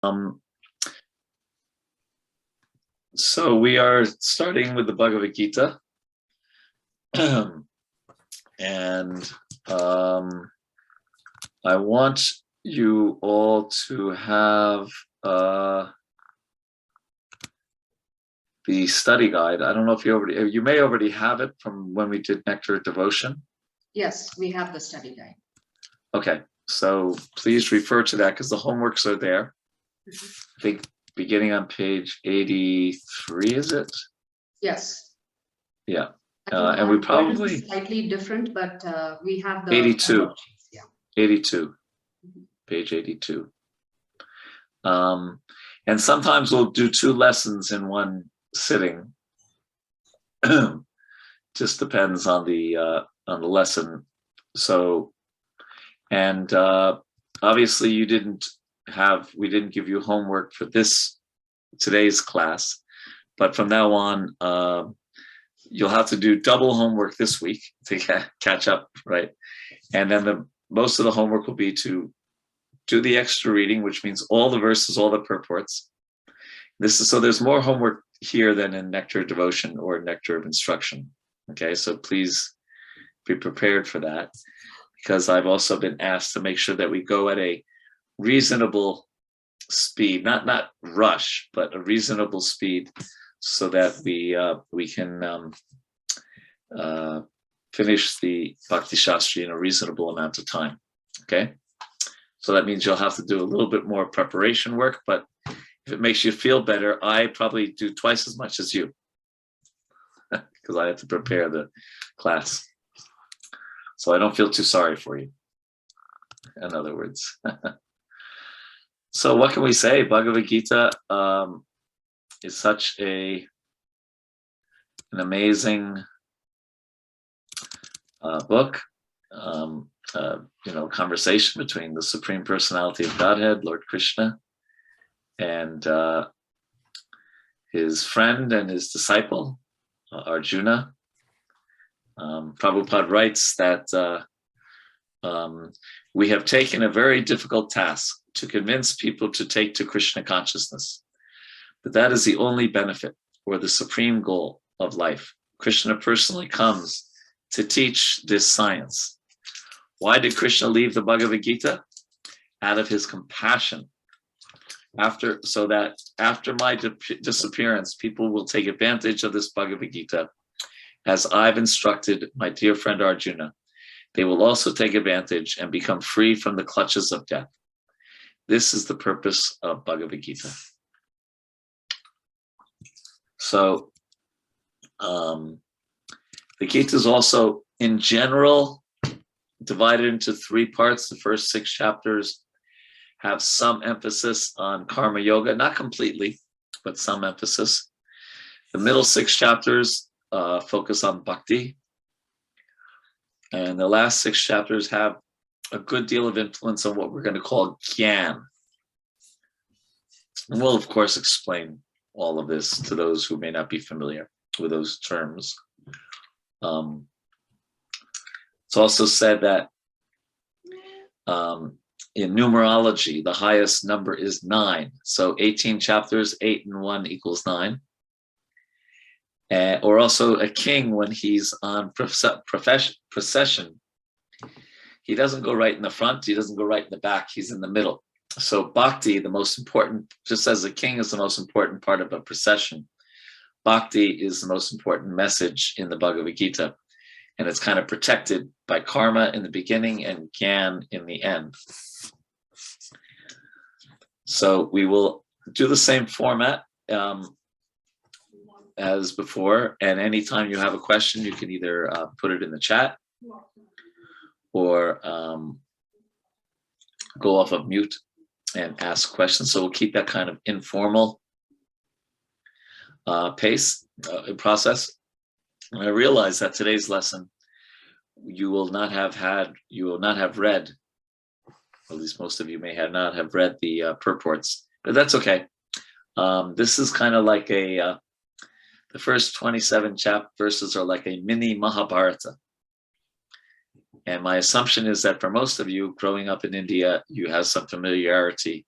Um, so we are starting with the Bhagavad Gita. And I want you all to have the study guide. I don't know if you may already have it from when we did Nectar Devotion. Yes, we have the study guide. Okay, so please refer to that because the homeworks are there. I think beginning on page 83, is it? Yes. Yeah, and we probably slightly different, but we have the 82. Yeah, 82, page 82. And sometimes we'll do 2 lessons in one sitting. Just depends on the lesson. So, and obviously we didn't give you homework for today's class, but from now on, you'll have to do double homework this week to catch up, right? And then most of the homework will be to do the extra reading, which means all the verses, all the purports. So there's more homework here than in Nectar Devotion or Nectar of Instruction. Okay, so please be prepared for that, because I've also been asked to make sure that we go at a reasonable speed, not rush, but a reasonable speed, so that we can finish the Bhakti Shastri in a reasonable amount of time. Okay, so that means you'll have to do a little bit more preparation work, but if it makes you feel better, I probably do twice as much as you, because I have to prepare the class. So I don't feel too sorry for you, in other words. So what can we say? Bhagavad Gita is such an amazing book, conversation between the Supreme Personality of Godhead, Lord Krishna, and his friend and his disciple, Arjuna. Prabhupada writes that we have taken a very difficult task to convince people to take to Krishna consciousness, but that is the only benefit or the supreme goal of life. Krishna personally comes to teach this science. Why did Krishna leave the Bhagavad Gita? Out of his compassion. So that after my disappearance, people will take advantage of this Bhagavad Gita, as I've instructed my dear friend Arjuna. They will also take advantage and become free from the clutches of death. This is the purpose of Bhagavad Gita. So the Gita is also, in general, divided into 3 parts. The first 6 chapters have some emphasis on karma yoga, not completely, but some emphasis. The middle 6 chapters focus on bhakti. And the last 6 chapters have a good deal of influence on what we're going to call Gyan. And we'll, of course, explain all of this to those who may not be familiar with those terms. It's also said that in numerology, the highest number is 9. So 18 chapters, 8 and 1 equals 9. Or also a king, when he's on procession, he doesn't go right in the front, he doesn't go right in the back, he's in the middle. So bhakti, the most important, just as a king is the most important part of a procession, bhakti is the most important message in the Bhagavad Gita. And it's kind of protected by karma in the beginning and Gyan in the end. So we will do the same format as before, and anytime you have a question, you can either put it in the chat or go off of mute and ask questions. So we'll keep that kind of informal process. And I realize that today's lesson, you will not have read, at least most of you may not have read the purports, but that's okay. This is kind of like the first 27 verses are like a mini Mahabharata. And my assumption is that for most of you growing up in India, you have some familiarity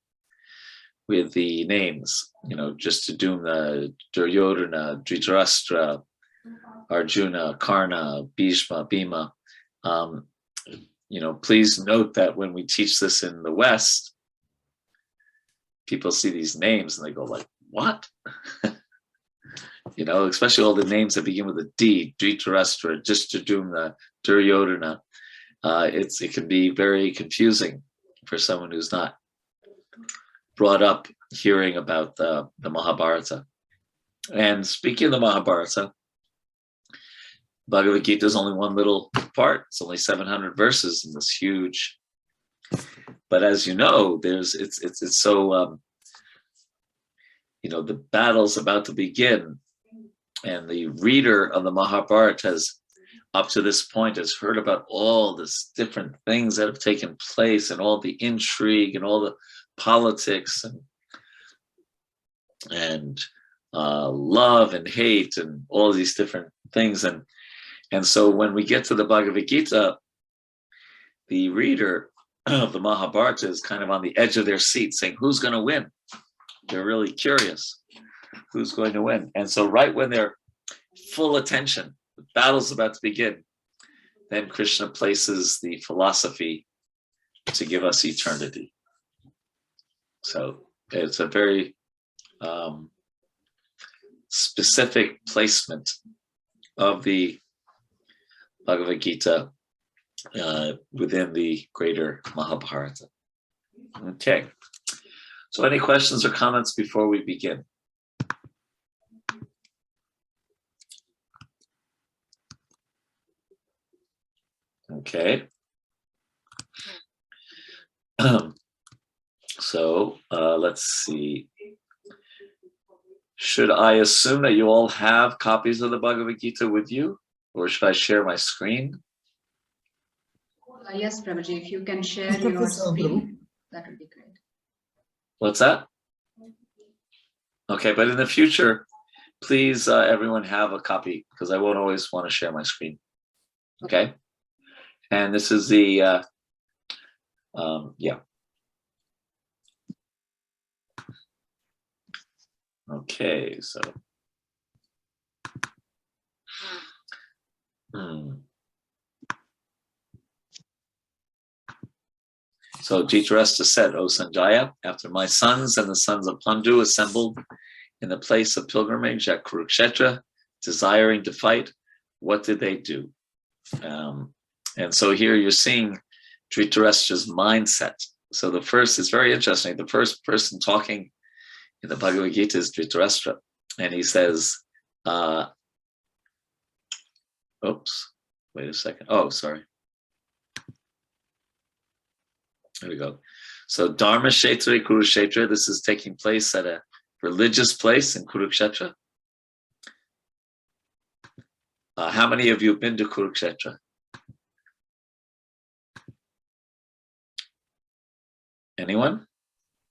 with the names, just to doom the Duryodhana, Dhritarashtra, Arjuna, Karna, Bhishma, Bhima. Please note that when we teach this in the West, people see these names and they go like, what? Especially all the names that begin with a D, Dhritarashtra, Dhritarashtra, Duryodhana. It can be very confusing for someone who's not brought up hearing about the Mahabharata. And speaking of the Mahabharata, Bhagavad Gita is only one little part. It's only 700 verses in this huge. But as you know, it's so the battle's about to begin, and the reader of the Mahabharata has, up to this point, has heard about all this different things that have taken place, and all the intrigue and all the politics and love and hate and all these different things. And so when we get to the Bhagavad Gita, the reader of the Mahabharata is kind of on the edge of their seat saying, who's going to win? They're really curious. Who's going to win? And so right when they're full attention, the battle's about to begin, then Krishna places the philosophy to give us eternity. So it's a very specific placement of the Bhagavad Gita within the greater Mahabharata. Okay. So any questions or comments before we begin? Okay. So let's see. Should I assume that you all have copies of the Bhagavad Gita with you, or should I share my screen? Yes, Prabhuji, if you can share your screen, that would be great. What's that? Okay, but in the future, please, everyone have a copy, because I won't always want to share my screen. Okay? And this is the, yeah. Okay, so. So Dhritarashtra said, O Sanjaya, after my sons and the sons of Pandu assembled in the place of pilgrimage at Kurukshetra, desiring to fight, what did they do? And so here you're seeing Dhritarashtra's mindset. So the first, it's very interesting, the first person talking in the Bhagavad Gita is Dhritarashtra. And he says, oops, wait a second. Oh, sorry. There we go. So Dharma Kshetra, Kurukshetra, this is taking place at a religious place in Kurukshetra. How many of you have been to Kurukshetra? Anyone?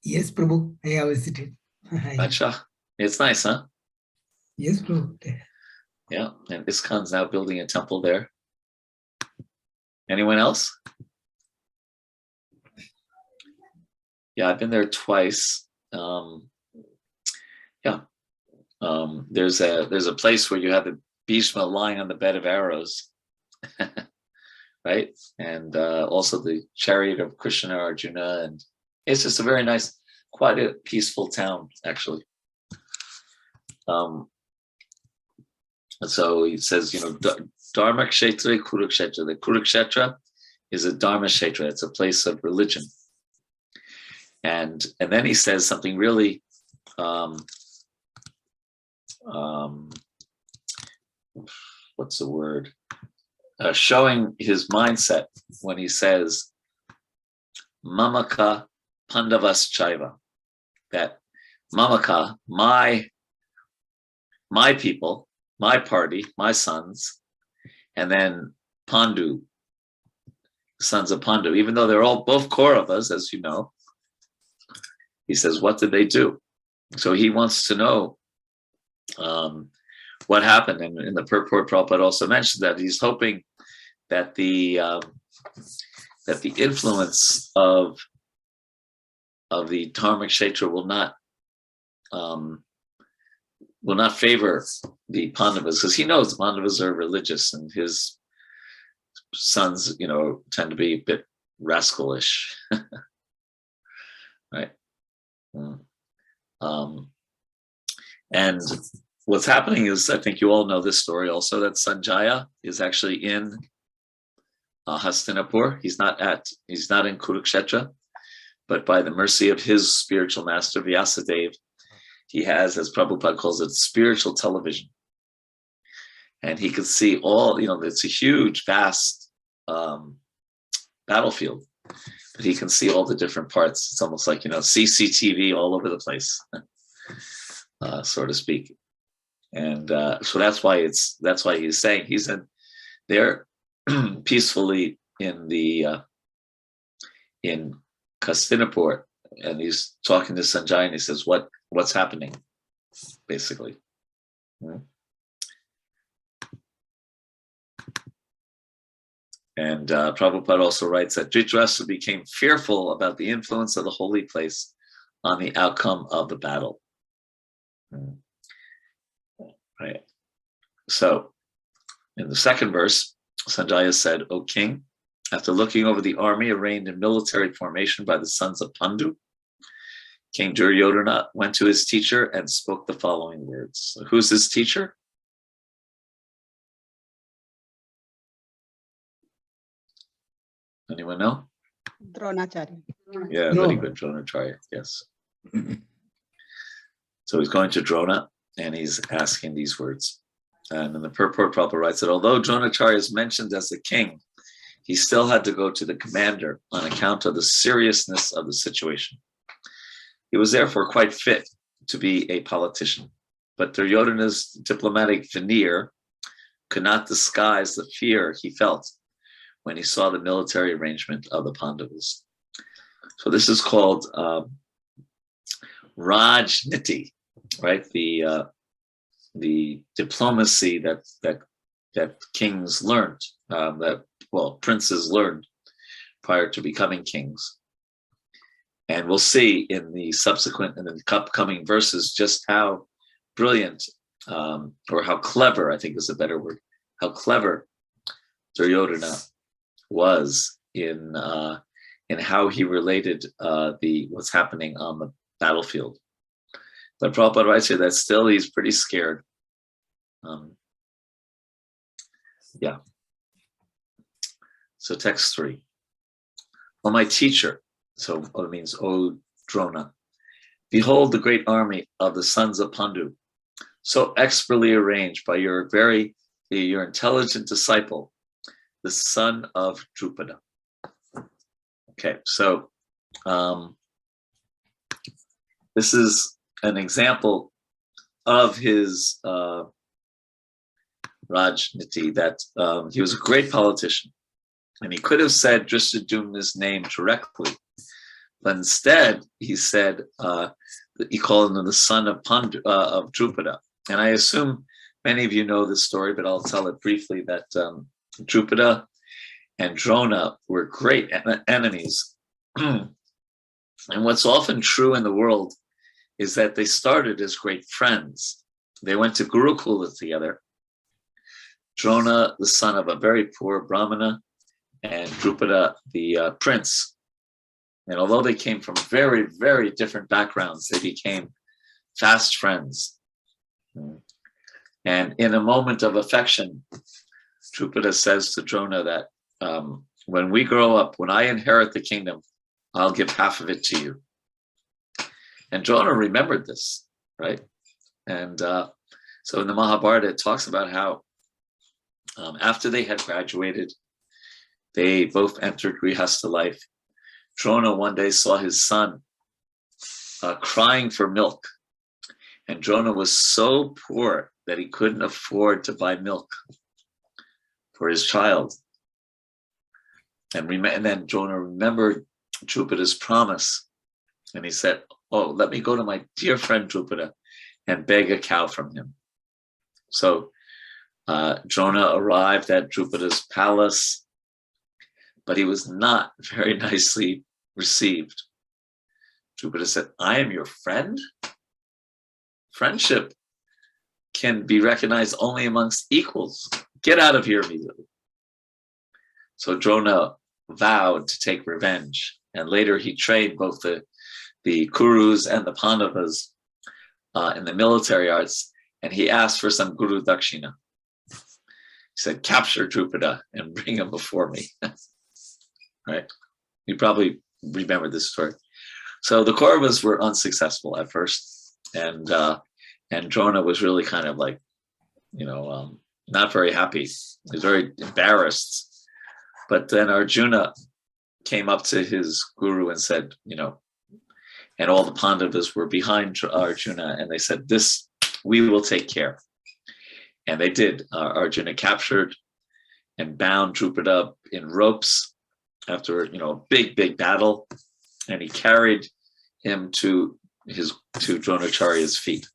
Yes, Prabhu, I have visited. Acha. It's nice, huh? Yes, Prabhu. Yeah, and ISKCON's now building a temple there. Anyone else? Yeah, I've been there twice. There's a place where you have the Bhishma lying on the bed of arrows, right? And also the chariot of Krishna, Arjuna, and it's just a very nice, quite a peaceful town, actually. So he says, Dharma Kshetra, Kurukshetra. The Kurukshetra is a Dharma Kshetra. It's a place of religion. And then he says something really what's the word? Showing his mindset when he says, Mamaka Pandavas Chaiva, that Mamaka, my people, my party, my sons, and then Pandu, sons of Pandu, even though they're all both Kauravas, as you know, he says, what did they do? So he wants to know what happened. And in the purport, Prabhupada also mentioned that he's hoping that the influence of the Dharma Kshetra will not will not favor the Pandavas, because he knows the Pandavas are religious and his sons, tend to be a bit rascalish. Right. And what's happening is, I think you all know this story also, that Sanjaya is actually in Hastinapur. He's not in Kurukshetra, but by the mercy of his spiritual master Vyasadeva, he has, as Prabhupada calls it, spiritual television. And he could see all, it's a huge, vast battlefield, but he can see all the different parts. It's almost like, CCTV all over the place, so to speak. And so that's why he's saying he's there peacefully in Hastinapur, and he's talking to Sanjay, and he says, what's happening, basically. And Prabhupada also writes that Dhritarashtra became fearful about the influence of the holy place on the outcome of the battle. Right. So in the second verse, Sanjaya said, "O king, after looking over the army arrayed in military formation by the sons of Pandu, King Duryodhana went to his teacher and spoke the following words." So who's his teacher? Anyone know? Dronacharya. Yeah, very good, Dronacharya, yes. So he's going to Drona, and he's asking these words. And in the purport, Prabhupada writes that although Dronacharya is mentioned as the king, he still had to go to the commander on account of the seriousness of the situation. He was therefore quite fit to be a politician, but Duryodhana's diplomatic veneer could not disguise the fear he felt when he saw the military arrangement of the Pandavas. So this is called Rajniti, right? The diplomacy that kings learned, princes learned prior to becoming kings. And we'll see in the upcoming verses just how brilliant, or how clever, I think is a better word, how clever Duryodhana was in how he related what's happening on the battlefield. But Prabhupada writes here that still he's pretty scared. So text 3. "O my teacher," so it means O Drona, "behold the great army of the sons of Pandu, so expertly arranged by your intelligent disciple, the son of Drupada." Okay, so this is an example of his Rajniti, that he was a great politician, and he could have said Drishtadyumna's name directly, but instead he said he called him the son of Drupada. And I assume many of you know this story, but I'll tell it briefly, that Drupada and Drona were great enemies. And what's often true in the world is that they started as great friends. They went to Gurukula together. Drona, the son of a very poor Brahmana, and Drupada, the prince. And although they came from very, very different backgrounds, they became fast friends. And in a moment of affection, Drupada says to Drona that when we grow up, when I inherit the kingdom, I'll give half of it to you. And Drona remembered this, right? And so in the Mahabharata, it talks about how after they had graduated, they both entered Grihastha life. Drona one day saw his son crying for milk. And Drona was so poor that he couldn't afford to buy milk for his child. And then Drona remembered Drupada's promise. And he said, "Oh, let me go to my dear friend Drupada and beg a cow from him." So Drona arrived at Drupada's palace, but he was not very nicely received. Drupada said, "I am your friend? friendship can be recognized only amongst equals. Get out of here immediately. So Drona vowed to take revenge, and later he trained both the Kurus and the Pandavas in the military arts, and he asked for some Guru Dakshina. He said, capture Drupada and bring him before me. Right? You probably remember this story. So the Kauravas were unsuccessful at first, and Drona was really kind of like, not very happy. He was very embarrassed. But then Arjuna came up to his guru and said, and all the Pandavas were behind Arjuna, and they said, this, we will take care. And they did. Arjuna captured and bound Drupada in ropes after, a big, big battle. And he carried him to Dronacharya's feet.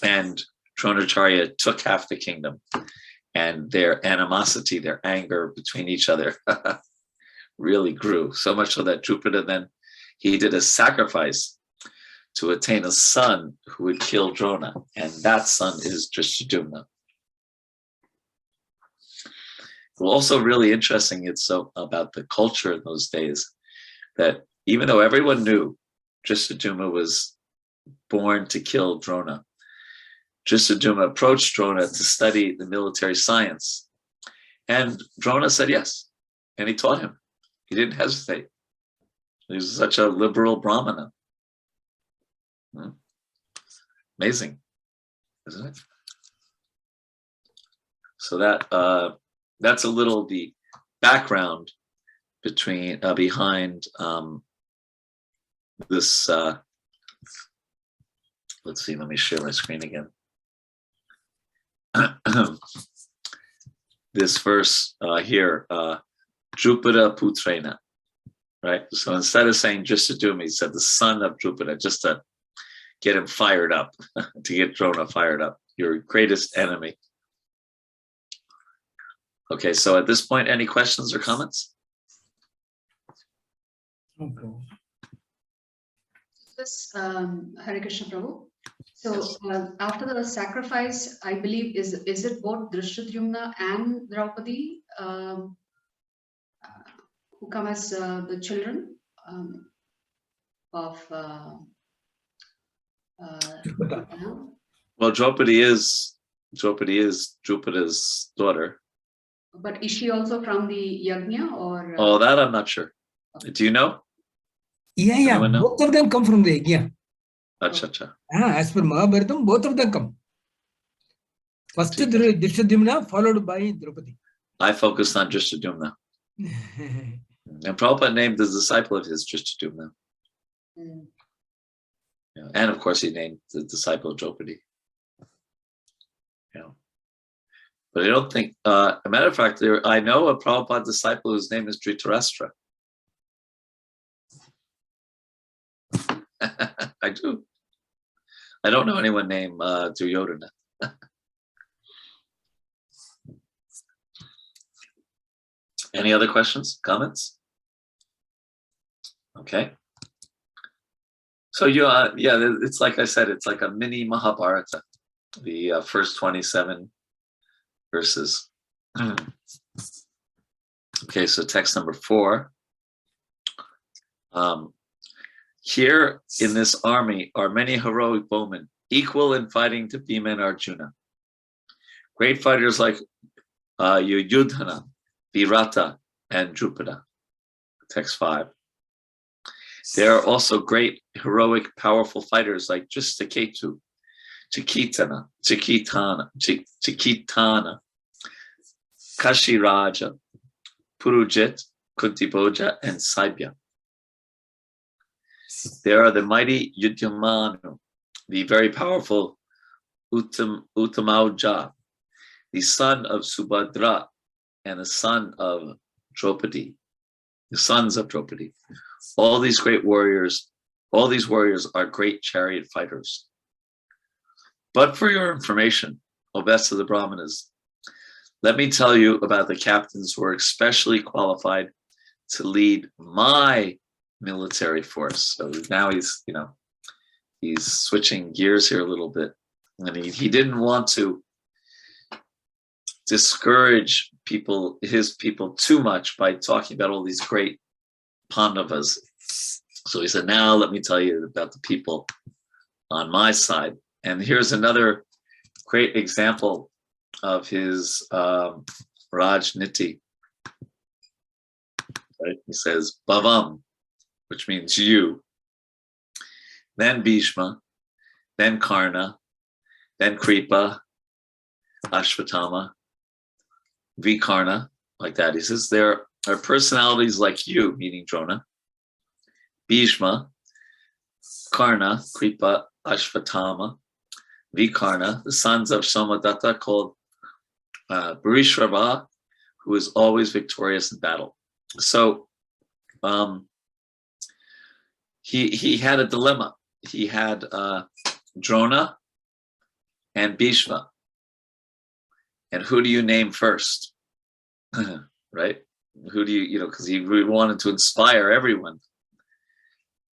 And Dronacharya took half the kingdom, and their animosity, their anger between each other really grew. So much so that Drupada then, he did a sacrifice to attain a son who would kill Drona. And that son is Drishtadyumna. Well, also really interesting, it's so about the culture in those days, that even though everyone knew Drishtadyumna was born to kill Drona, Drishtadyumna approached Drona to study the military science. And Drona said yes. And he taught him. He didn't hesitate. He was such a liberal Brahmana. Amazing, isn't it? So that's a little the background behind this. Let's see. Let me share my screen again. This verse here, Drupada Putrena, right? So instead of saying Drishtadyumna, he said the son of Drupada, just to get him fired up, to get Drona fired up, your greatest enemy. Okay, so at this point, any questions or comments? Okay. This Hare Krishna Prabhu. So after the sacrifice, I believe, is it both Drishtadyumna and Draupadi who come as the children of Well, Draupadi is Drupada's daughter. But is she also from the Yajna or? Oh, that I'm not sure. Do you know? Yeah. Anyone know? Both of them come from the Yajna. Acha. As per Mahabharatam, both of them come. First Drishtadyumna, followed by Draupadi. I focused on Drishtadyumna. And Prabhupada named the disciple of his Drishtadyumna. Yeah. And of course, he named the disciple of Draupadi. Yeah. But I don't think, a matter of fact, I know a Prabhupada disciple whose name is Dhritarashtra. I do. I don't know anyone named Duryodhana. Any other questions, comments? Okay. So it's like I said, it's like a mini Mahabharata, the first 27 verses. Okay, so text number 4. Here in this army are many heroic bowmen, equal in fighting to Bhima and Arjuna. Great fighters like Yudhana, Virata, and Drupada. Text 5. There are also great, heroic, powerful fighters like Drishtaketu, Chikitana, Kashiraja, Purujit, Kuntiboja, and Saibya. There are the mighty Yudhamanu, the very powerful Uttamauja, the son of Subhadra, and the son of Draupadi, the sons of Draupadi. All these warriors are great chariot fighters. But for your information, O best of the Brahmanas, let me tell you about the captains who are especially qualified to lead my military force. So now he's, he's switching gears here a little bit. And he didn't want to discourage people, his people, too much by talking about all these great Pandavas. So he said, now let me tell you about the people on my side. And here's another great example of his Rajniti. Right? He says, Bhavam, which means you, then Bhishma, then Karna, then Kripa, Ashvatthama, Vikarna, like that. He says, there are personalities like you, meaning Drona, Bhishma, Karna, Kripa, Ashvatthama, Vikarna, the sons of Somadatta, called Bharishrava, who is always victorious in battle. So he had a dilemma. He had Drona and Bhishma. And who do you name first? Right? Who do you know, because he really wanted to inspire everyone.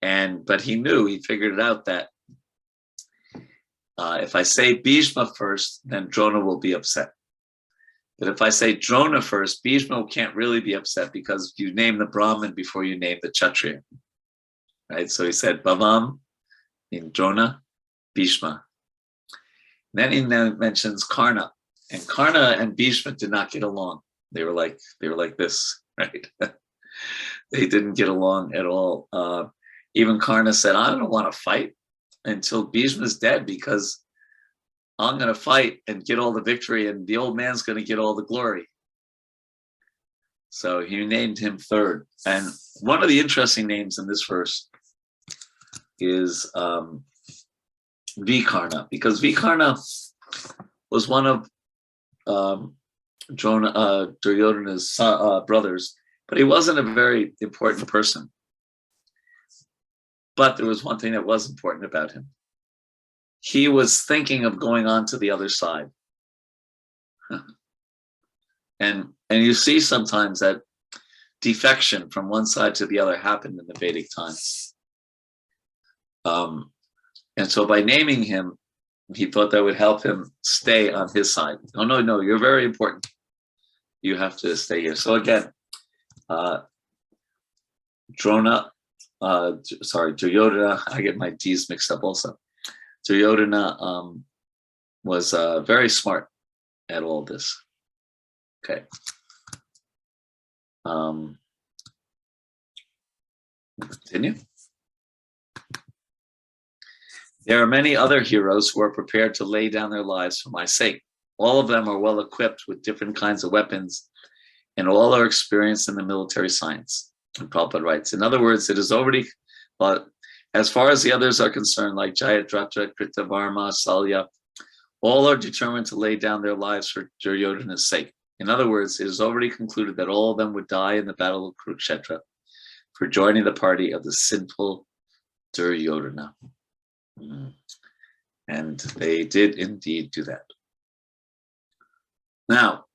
But he figured it out that if I say Bhishma first, then Drona will be upset. But if I say Drona first, Bhishma can't really be upset because you name the Brahmin before you name the Kshatriya. Right? So he said Bhavam in Drona, Bhishma. Then he mentions Karna. And Karna and Bhishma did not get along. They were like this, right? They didn't get along at all. Even Karna said, I don't want to fight until Bhishma's dead because I'm going to fight and get all the victory and the old man's going to get all the glory. So he named him third. And one of the interesting names in this verse is Vikarna, because Vikarna was one of Duryodhana's brothers, but he wasn't a very important person. But there was one thing that was important about him. He was thinking of going on to the other side. And you see sometimes that defection from one side to the other happened in the Vedic times. And so by naming him, he thought that would help him stay on his side. Oh, no, you're very important. You have to stay here. So again, Duryodhana, I get my D's mixed up also. Duryodhana was very smart at all this. Okay. Continue. There are many other heroes who are prepared to lay down their lives for my sake. All of them are well equipped with different kinds of weapons, and all are experienced in the military science. And Prabhupada writes, in other words, it is already, but as far as the others are concerned, like Jayadrata, Kritavarma, Salya, all are determined to lay down their lives for Duryodhana's sake. In other words, it is already concluded that all of them would die in the battle of Kurukshetra for joining the party of the sinful Duryodhana. And they did indeed do that. Now,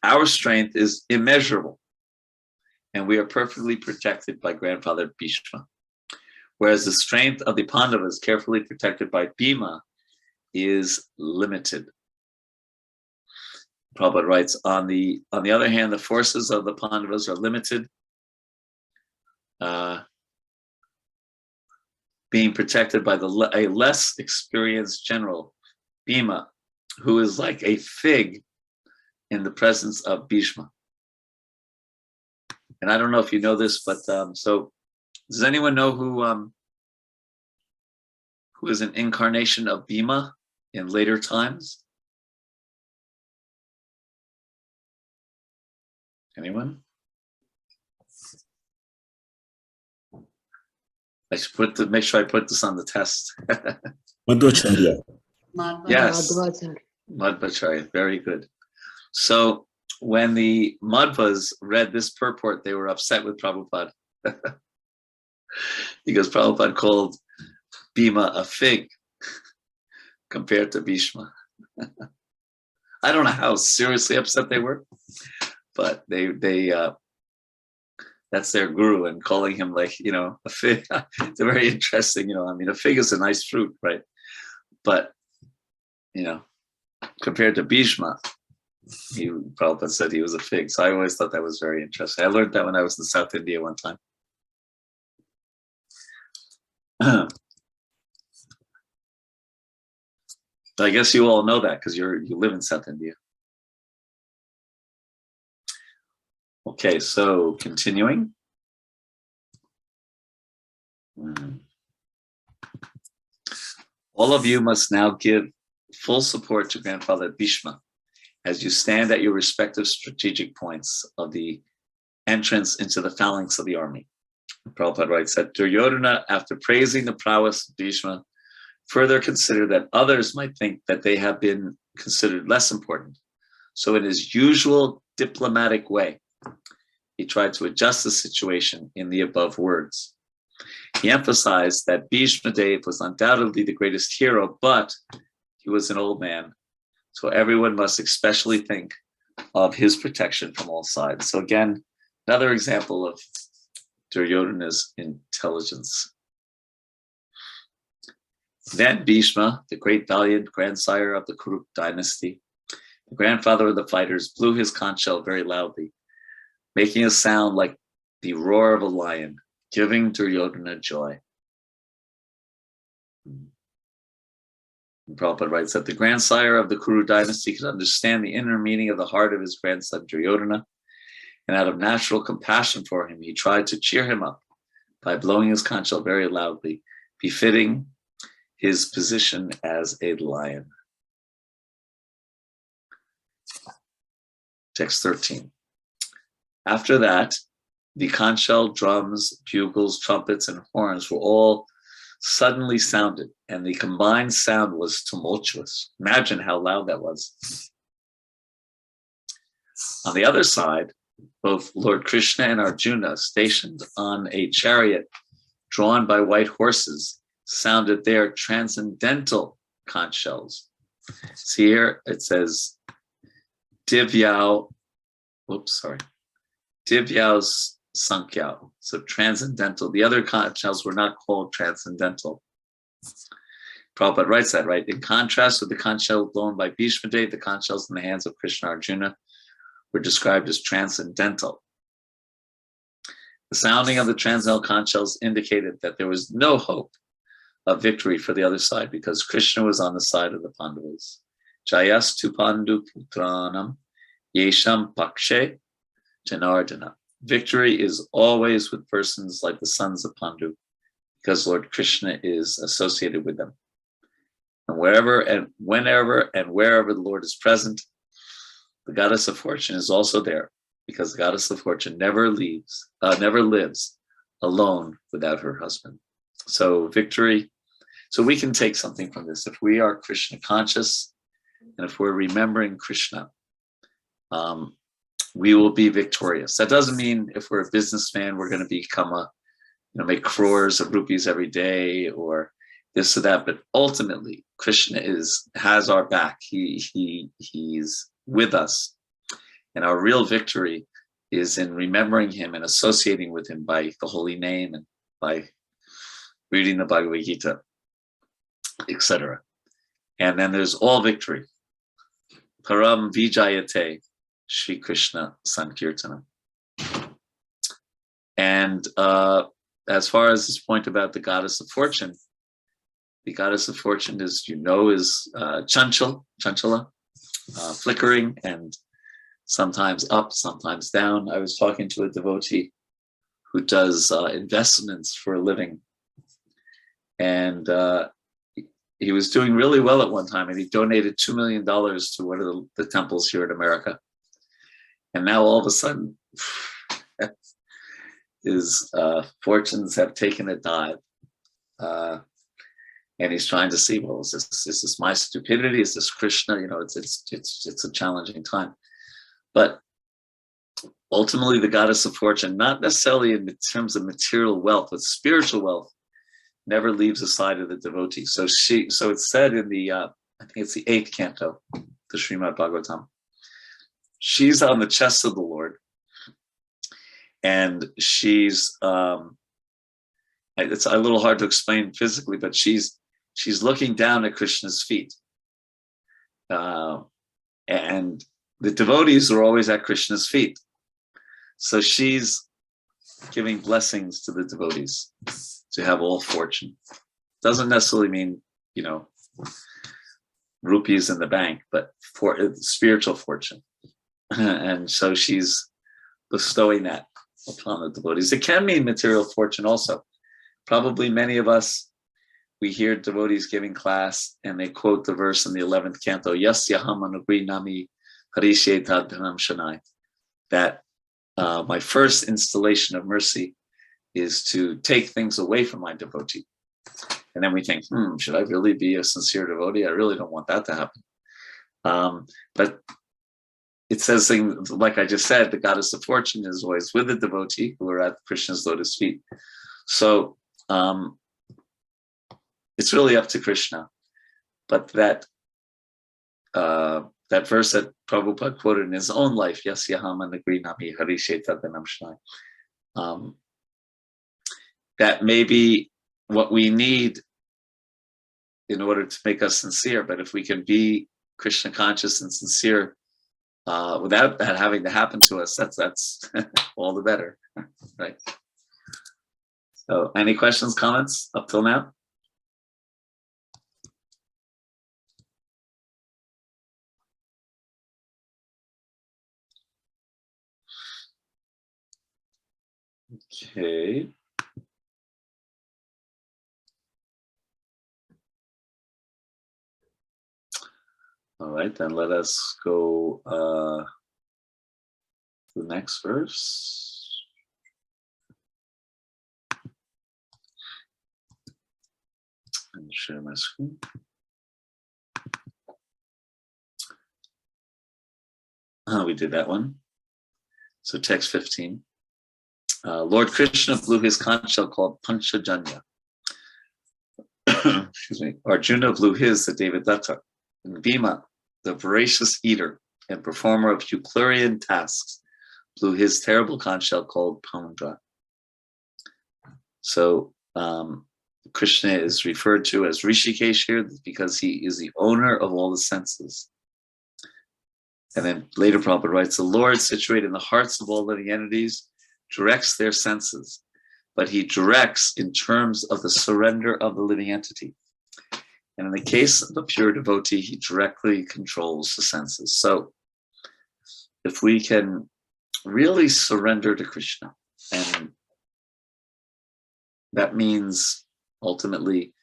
our strength is immeasurable, and we are perfectly protected by grandfather Bhishma, whereas the strength of the Pandavas, carefully protected by Bhima, is limited. Prabhupada writes, on the other hand, the forces of the Pandavas are limited, being protected by a less experienced general, Bhima, who is like a fig in the presence of Bhishma. And I don't know if you know this, but so does anyone know who is an incarnation of Bhima in later times? Anyone? I should make sure I put this on the test. Madhvacharya. Yes, Madhvacharya, very good. So when the Madhvas read this purport, they were upset with Prabhupada because Prabhupada called Bhima a fig compared to Bhishma. I don't know how seriously upset they were, but they that's their guru, and calling him like, a fig. It's a very interesting, a fig is a nice fruit, right? But, compared to Bhishma, Prabhupada said he was a fig. So I always thought that was very interesting. I learned that when I was in South India one time. I guess you all know that because you live in South India. Okay, so continuing. All of you must now give full support to Grandfather Bhishma as you stand at your respective strategic points of the entrance into the phalanx of the army. Prabhupada writes that Duryodhana, after praising the prowess of Bhishma, further considered that others might think that they have been considered less important. So in his usual diplomatic way, he tried to adjust the situation in the above words. He emphasized that Bhishma Dev was undoubtedly the greatest hero, but he was an old man. So everyone must especially think of his protection from all sides. So again, another example of Duryodhana's intelligence. Then Bhishma, the great valiant grandsire of the Kuru dynasty, the grandfather of the fighters, blew his conch shell very loudly, making a sound like the roar of a lion, giving Duryodhana joy. And Prabhupada writes that the grandsire of the Kuru dynasty could understand the inner meaning of the heart of his grandson Duryodhana, and out of natural compassion for him, he tried to cheer him up by blowing his conch shell very loudly, befitting his position as a lion. Text 13. After that, the conch shell, drums, bugles, trumpets, and horns were all suddenly sounded, and the combined sound was tumultuous. Imagine how loud that was. On the other side, both Lord Krishna and Arjuna, stationed on a chariot drawn by white horses, sounded their transcendental conch shells. See here, it says Divyao, Divyao's Sankyao. So transcendental. The other conch shells were not called transcendental. Prabhupada writes that, right? In contrast with the conch shell blown by Bhishma Dev, the conch shells in the hands of Krishna Arjuna were described as transcendental. The sounding of the transcendental conch shells indicated that there was no hope of victory for the other side because Krishna was on the side of the Pandavas. Jayastu Pandu Putranam Yesham Pakshe Janardana. Victory is always with persons like the sons of Pandu because Lord Krishna is associated with them. And wherever and whenever and wherever the Lord is present, the goddess of fortune is also there because the goddess of fortune never lives alone without her husband. So victory. So we can take something from this. If we are Krishna conscious and if we're remembering Krishna, we will be victorious. That doesn't mean if we're a businessman, we're going to become make crores of rupees every day or this or that. But ultimately, Krishna has our back. He's with us. And our real victory is in remembering him and associating with him by the holy name and by reading the Bhagavad Gita, etc. And then there's all victory. Param Vijayate Shri Krishna Sankirtana. And as far as this point about the goddess of fortune is, is Chanchala, flickering and sometimes up, sometimes down. I was talking to a devotee who does investments for a living. And he was doing really well at one time, and he donated $2 million to one of the temples here in America. And now all of a sudden, his fortunes have taken a dive. And he's trying to see, well, is this my stupidity? Is this Krishna? It's a challenging time. But ultimately, the goddess of fortune, not necessarily in terms of material wealth, but spiritual wealth, never leaves the side of the devotee. So it's said in the, I think it's the 8th canto, the Srimad Bhagavatam. She's on the chest of the Lord, and she's it's a little hard to explain physically, but she's looking down at Krishna's feet, and the devotees are always at Krishna's feet, so she's giving blessings to the devotees to have all fortune. Doesn't necessarily mean, rupees in the bank, but for spiritual fortune. And so she's bestowing that upon the devotees. It can mean material fortune also. Probably many of us, we hear devotees giving class and they quote the verse in the 11th canto, Yasyaham anugri nami harisheta dhanam shanai, that my first installation of mercy is to take things away from my devotee. And then we think, should I really be a sincere devotee? I really don't want that to happen. But it says things like I just said, the goddess of fortune is always with the devotee who are at Krishna's lotus feet. So it's really up to Krishna. But that verse that Prabhupada quoted in his own life, Yasyaham anugri nami harisheta dhanam shanai, that may be what we need in order to make us sincere. But if we can be Krishna conscious and sincere without that having to happen to us, that's all the better, right? So any questions, comments up till now? Okay. All right, then let us go to the next verse. And share my screen. We did that one. So text 15. Lord Krishna blew his conch shell called Panchajanya. Excuse me. Arjuna blew his, the Devadatta. And Bhima, the voracious eater and performer of Euclidean tasks, blew his terrible conch shell called Pandra. So Krishna is referred to as Rishikesh here because he is the owner of all the senses. And then later Prabhupada writes, the Lord, situated in the hearts of all living entities, directs their senses, but he directs in terms of the surrender of the living entity. And in the case of a pure devotee, he directly controls the senses. So if we can really surrender to Krishna, and that means ultimately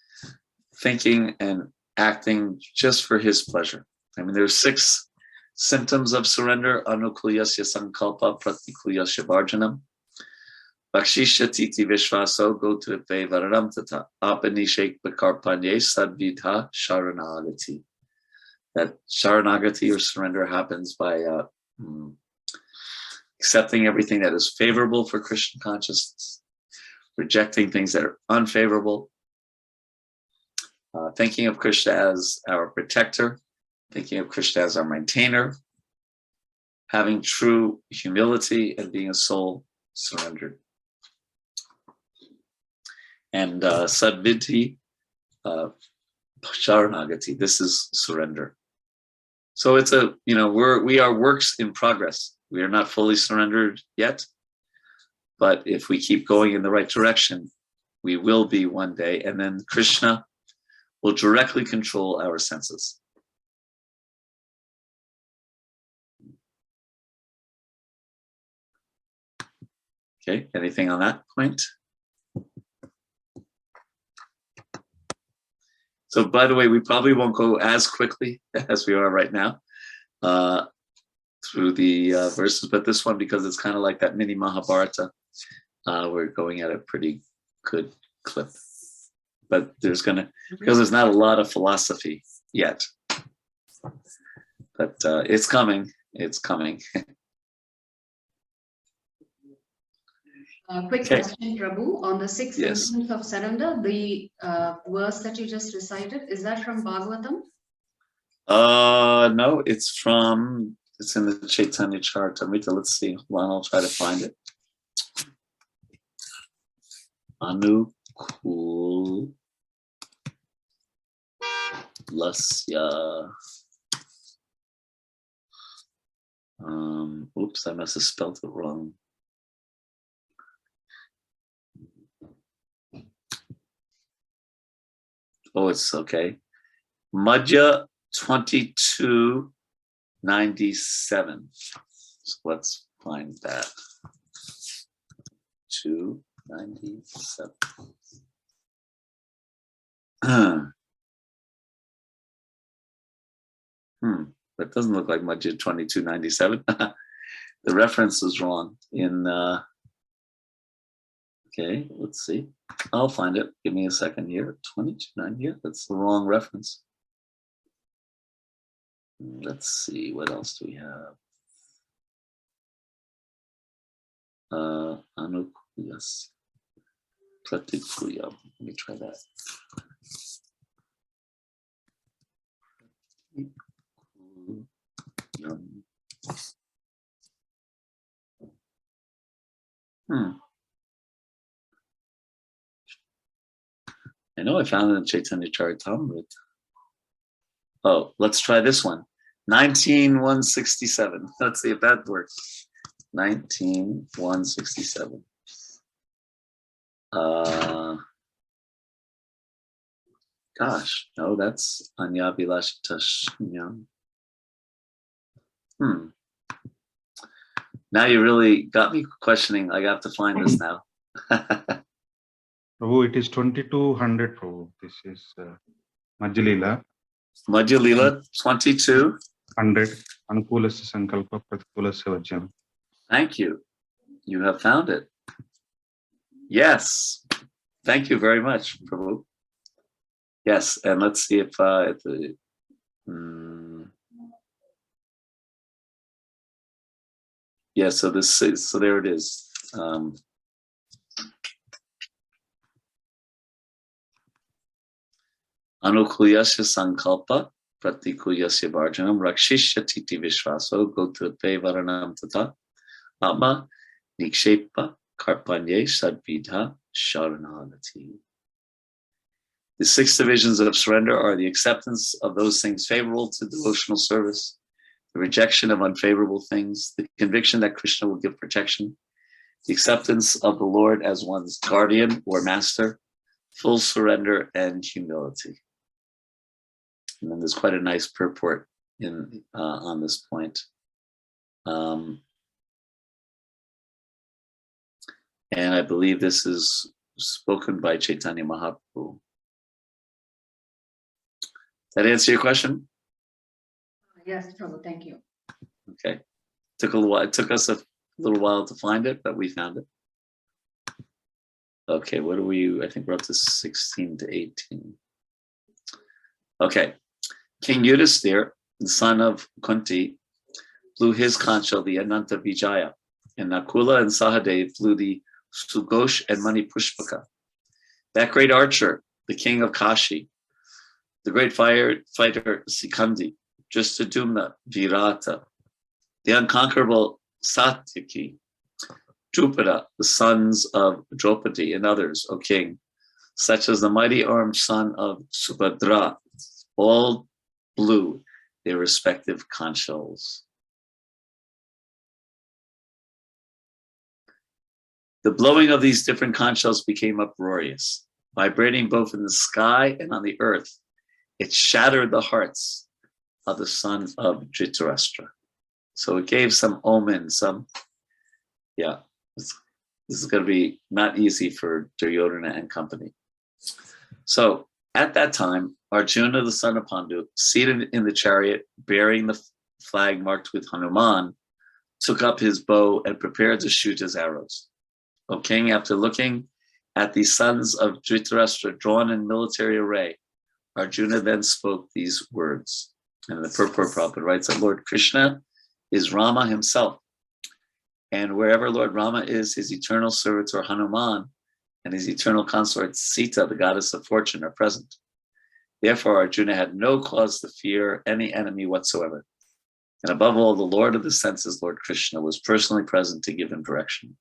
thinking and acting just for his pleasure. I mean, there's 6 symptoms of surrender: anukulyasya sankalpa pratikulyasya varjanam, Bakshishati Vishvaso Gotripe Vararam Tata Apanishek Bakarpanye Sadvidha Sharanagati. That Sharanagati or surrender happens by accepting everything that is favorable for Krishna consciousness, rejecting things that are unfavorable, thinking of Krishna as our protector, thinking of Krishna as our maintainer, having true humility and being a soul surrendered. And Sadvidhi Sharanagati, this is surrender. So it's we are works in progress. We are not fully surrendered yet, but if we keep going in the right direction, we will be one day, and then Krishna will directly control our senses. Okay, anything on that point? So by the way, we probably won't go as quickly as we are right now through the verses, but this one, because it's kind of like that mini Mahabharata, we're going at a pretty good clip. But because there's not a lot of philosophy yet. But it's coming, it's coming. Quick question, Prabhu, on the 6 Yes. symptoms of surrender, the verse that you just recited, is that from Bhagavatam? No, it's in the Chaitanya Charitamrita. Let's see. Hold on, I'll try to find it. Anukul Lasya. Oops, I must have spelled it wrong. Oh, it's okay. Madhya 2297. So let's find that. 297. That doesn't look like Madhya 2297. The reference was wrong in okay, let's see. I'll find it. Give me a second here. 22.9 here. That's the wrong reference. Let's see. What else do we have? Anukuyas. Pratikuyam. Let me try that. I know I found it in Chaitanya Charitamrita. Oh, let's try this one. 19167. Let's see if that works. 19167. Gosh, no, that's Anyabilashitashnyam. Now you really got me questioning. I have to find this now. Prabhu, it is 2200, Prabhu. This is Madhya Lila 22. 100. Anukulasya Sankalpa Pratikulasya Vajjam. Thank you. You have found it. Yes. Thank you very much, Prabhu. Yes, and let's see if yeah, so this is, so there it is. Anukuyasya sankalpa pratikuyasya varjanam rakshishya titi vishvaso gotrate varanam tata ama nikshepa karpanye sadvidha sharanagati. The 6 divisions of surrender are the acceptance of those things favorable to devotional service, the rejection of unfavorable things, the conviction that Krishna will give protection, the acceptance of the Lord as one's guardian or master, full surrender, and humility. And then there's quite a nice purport in on this point. And I believe this is spoken by Chaitanya Mahaprabhu. That answer your question? Yes, Prabhu, thank you. Okay. Took a little while. It took us a little while to find it, but we found it. Okay, what are we? I think we're up to 16 to 18. Okay. King Yudhisthira, the son of Kunti, blew his conch shell, the Ananta Vijaya, and Nakula and Sahadev blew the Sughosh and Mani Pushpaka. That great archer, the king of Kashi, the great fighter Sikandi, Drishtadyumna, Virata, the unconquerable Satyaki, Drupada, the sons of Draupadi, and others, O king, such as the mighty armed son of Subhadra, all blew their respective conch shells. The blowing of these different conch shells became uproarious, vibrating both in the sky and on the earth. It shattered the hearts of the son of Dhritarashtra. So it gave some omen, this is going to be not easy for Duryodhana and company. So at that time, Arjuna, the son of Pandu, seated in the chariot, bearing the flag marked with Hanuman, took up his bow and prepared to shoot his arrows. O king, after looking at the sons of Dhritarashtra drawn in military array, Arjuna then spoke these words. And the Purport Prabhupada writes that Lord Krishna is Rama himself. And wherever Lord Rama is, his eternal servitor Hanuman and his eternal consort Sita, the goddess of fortune, are present. Therefore, Arjuna had no cause to fear any enemy whatsoever. And above all, the Lord of the senses, Lord Krishna, was personally present to give him direction.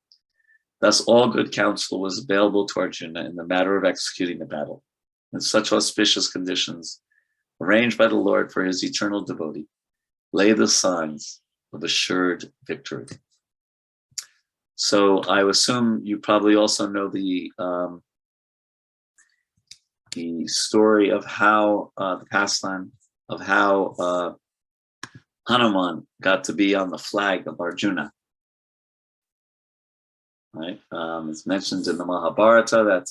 Thus, all good counsel was available to Arjuna in the matter of executing the battle. In such auspicious conditions, arranged by the Lord for his eternal devotee, lay the signs of assured victory. So I assume you probably also know the story of how the pastime of how Hanuman got to be on the flag of Arjuna. Right, it's mentioned in the Mahabharata that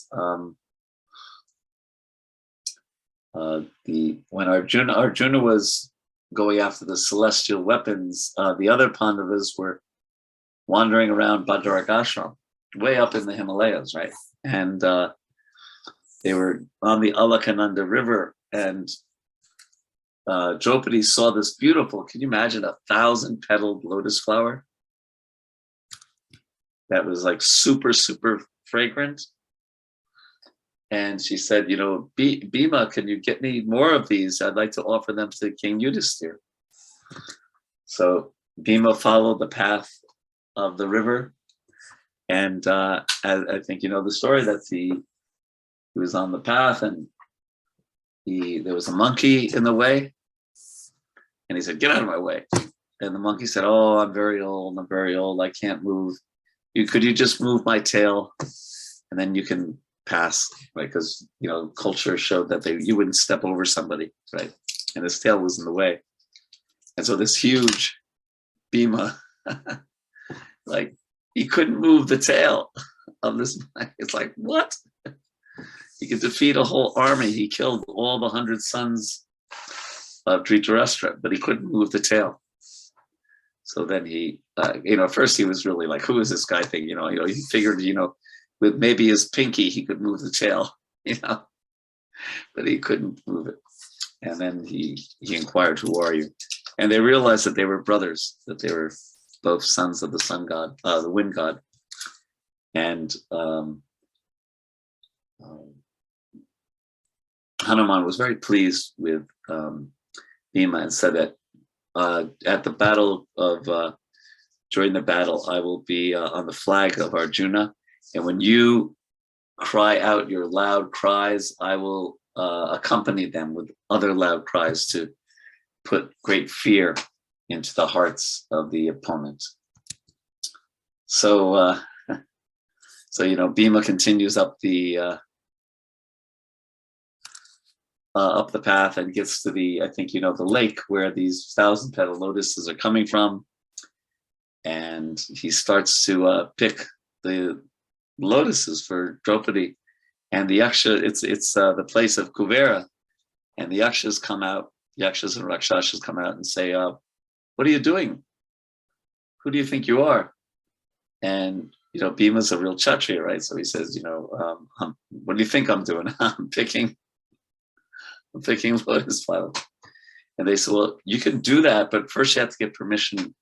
when Arjuna was going after the celestial weapons, the other Pandavas were wandering around Bhadaragashram, way up in the Himalayas, right? And they were on the Alakananda River, and Draupadi saw this beautiful, can you imagine, 1,000-petaled lotus flower that was like super, super fragrant. And she said, you know, Bhima, can you get me more of these? I'd like to offer them to King Yudhisthira. So Bhima followed the path of the river. And I think you know the story that he was on the path, and there was a monkey in the way. And he said, get out of my way. And the monkey said, oh, I'm very old. I can't move. Could you just move my tail? And then you can pass, right? Because, you know, culture showed that you wouldn't step over somebody, right? And his tail was in the way. And so this huge Bhima, like, he couldn't move the tail of this. It's like, what? He could defeat a whole army. He killed all the 100 sons of Dhritarashtra, but he couldn't move the tail. So then he, you know, first he was really like, who is this guy thing? You know, he figured, you know, with maybe his pinky, he could move the tail, you know, but he couldn't move it. And then he inquired, who are you? And they realized that they were brothers, that they were both sons of the sun god, the wind god. And Hanuman was very pleased with Bhima and said that at the battle of, during the battle, I will be on the flag of Arjuna. And when you cry out your loud cries, I will accompany them with other loud cries to put great fear into the hearts of the opponent. So, so you know, Bhima continues up the path and gets to the, I think you know, the lake where these 1,000-petal lotuses are coming from, and he starts to pick the lotuses for Draupadi, and the yaksha, it's the place of Kuvera, and the yakshas come out, yakshas and rakshasas come out and say, what are you doing? Who do you think you are? And you know, Bhima's a real kshatriya, right? So he says, you know, what do you think I'm doing? I'm picking lotus flowers. And they said, well, you can do that, but first you have to get permission.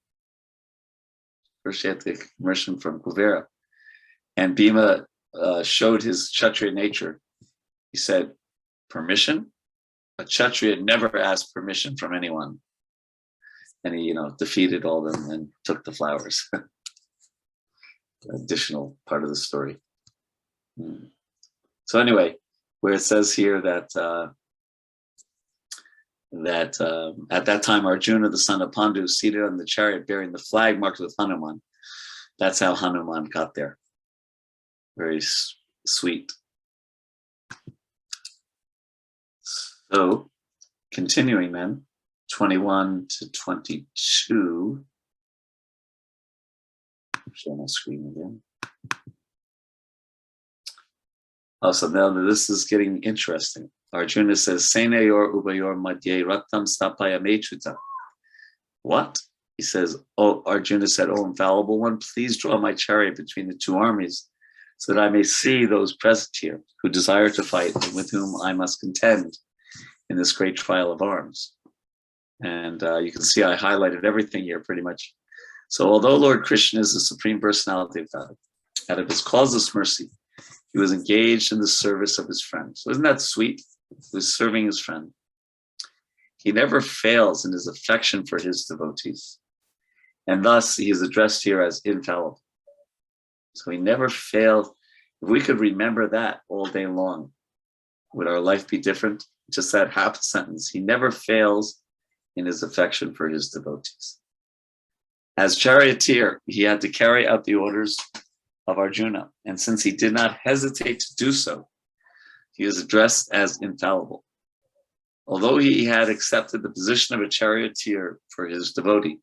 First you have to get permission from Kuvera. And Bhima showed his kshatriya nature. He said, permission? A kshatriya never asked permission from anyone. And he, you know, defeated all of them and took the flowers. Additional part of the story. So anyway, where it says here that at that time Arjuna, the son of Pandu, seated on the chariot bearing the flag marked with Hanuman. That's how Hanuman got there. Very sweet. So continuing then, 21 to 22. Show my screen again. Oh, so now this is getting interesting. Arjuna says, Senayor ubayor madhye rattam stapaya mechuta. What? He says, oh, Arjuna said, oh, infallible one, please draw my chariot between the two armies so that I may see those present here who desire to fight and with whom I must contend in this great trial of arms. And you can see I highlighted everything here pretty much. So although Lord Krishna is the Supreme Personality of God, out of his causeless mercy, he was engaged in the service of his friend. So isn't that sweet? He was serving his friend. He never fails in his affection for his devotees. And thus he is addressed here as infallible. So he never failed. If we could remember that all day long, would our life be different? Just that half sentence. He never fails in his affection for his devotees. As charioteer, he had to carry out the orders of Arjuna. And since he did not hesitate to do so, he is addressed as infallible. Although he had accepted the position of a charioteer for his devotee,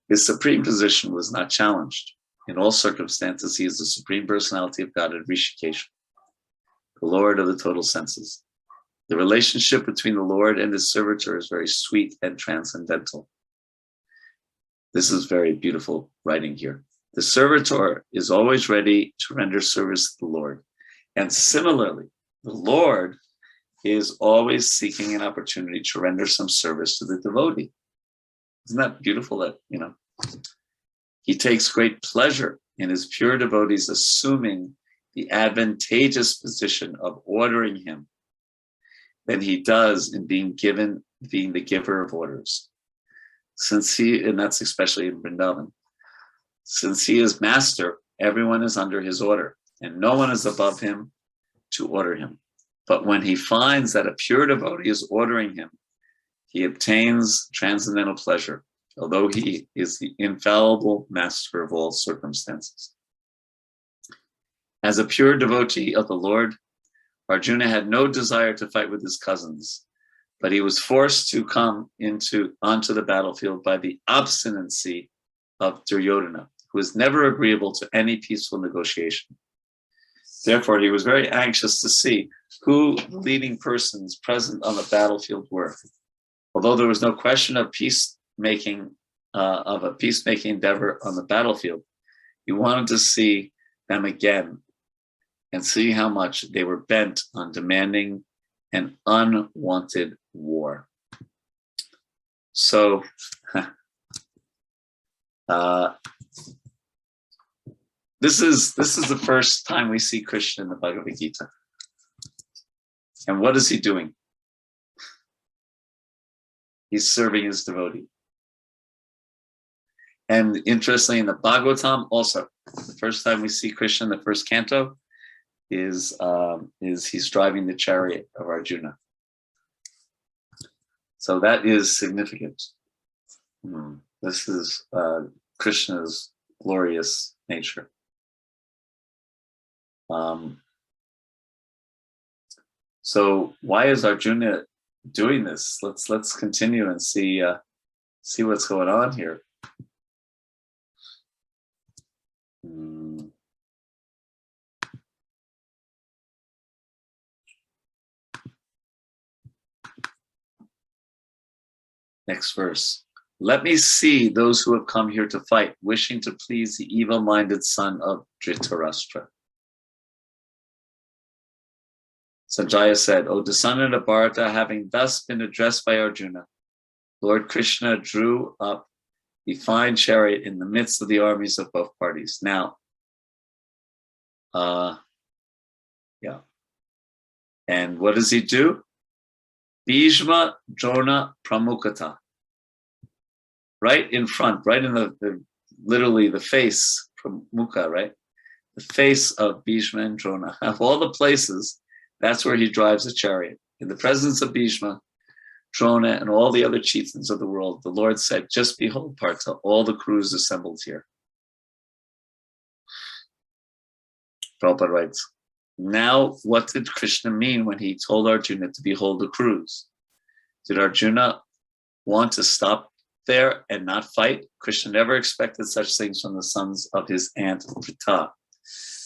his supreme position was not challenged. In all circumstances, he is the supreme personality of God at Rishikesh, the Lord of the total senses. The relationship between the Lord and his servitor is very sweet and transcendental. This is very beautiful writing here. The servitor is always ready to render service to the Lord. And similarly, the Lord is always seeking an opportunity to render some service to the devotee. Isn't that beautiful that, he takes great pleasure in his pure devotees assuming the advantageous position of ordering him than he does in being the giver of orders. And that's especially in Vrindavan, since he is master, everyone is under his order, and no one is above him to order him. But when he finds that a pure devotee is ordering him, he obtains transcendental pleasure, although he is the infallible master of all circumstances. As a pure devotee of the Lord, Arjuna had no desire to fight with his cousins, but he was forced to come onto the battlefield by the obstinacy of Duryodhana, who was never agreeable to any peaceful negotiation. Therefore, he was very anxious to see who the leading persons present on the battlefield were. Although there was no question of a peacemaking endeavor on the battlefield, he wanted to see them again and see how much they were bent on demanding an unwanted war. So, this is the first time we see Krishna in the Bhagavad Gita. And what is he doing? He's serving his devotee. And interestingly, in the Bhagavatam also, the first time we see Krishna in the first canto is he's driving the chariot of Arjuna. So that is significant. This is Krishna's glorious nature. So why is Arjuna doing this? Let's continue and see what's going on here. Next verse. Let me see those who have come here to fight, wishing to please the evil-minded son of Dhritarashtra. Sanjaya said, O descendant of Bharata, having thus been addressed by Arjuna, Lord Krishna drew up the fine chariot in the midst of the armies of both parties. Now, and what does he do? Bhishma Drona Pramukhata. Right in front, right in literally the face, Pramukha, right? The face of Bhishma and Drona. Of all the places, that's where he drives the chariot. In the presence of Bhishma, Drona, and all the other chieftains of the world, the Lord said, just behold, Partha, all the crews assembled here. Prabhupada writes, now what did Krishna mean when he told Arjuna to behold the crews? Did Arjuna want to stop there and not fight? Krishna never expected such things from the sons of his aunt Pritha.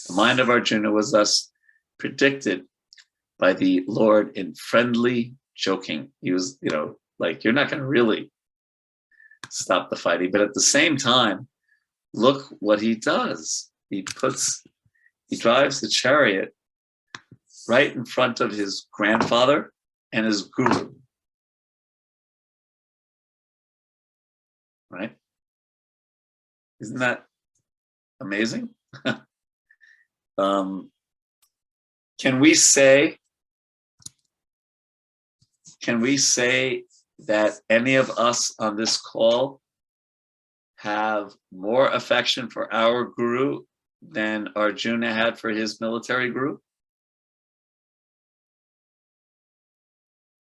The mind of Arjuna was thus predicted by the Lord in friendly joking. He was, like, you're not going to really stop the fighting. But at the same time, look what he does. He drives the chariot right in front of his grandfather and his guru. Right? Isn't that amazing? Can we say that any of us on this call have more affection for our guru than Arjuna had for his military guru?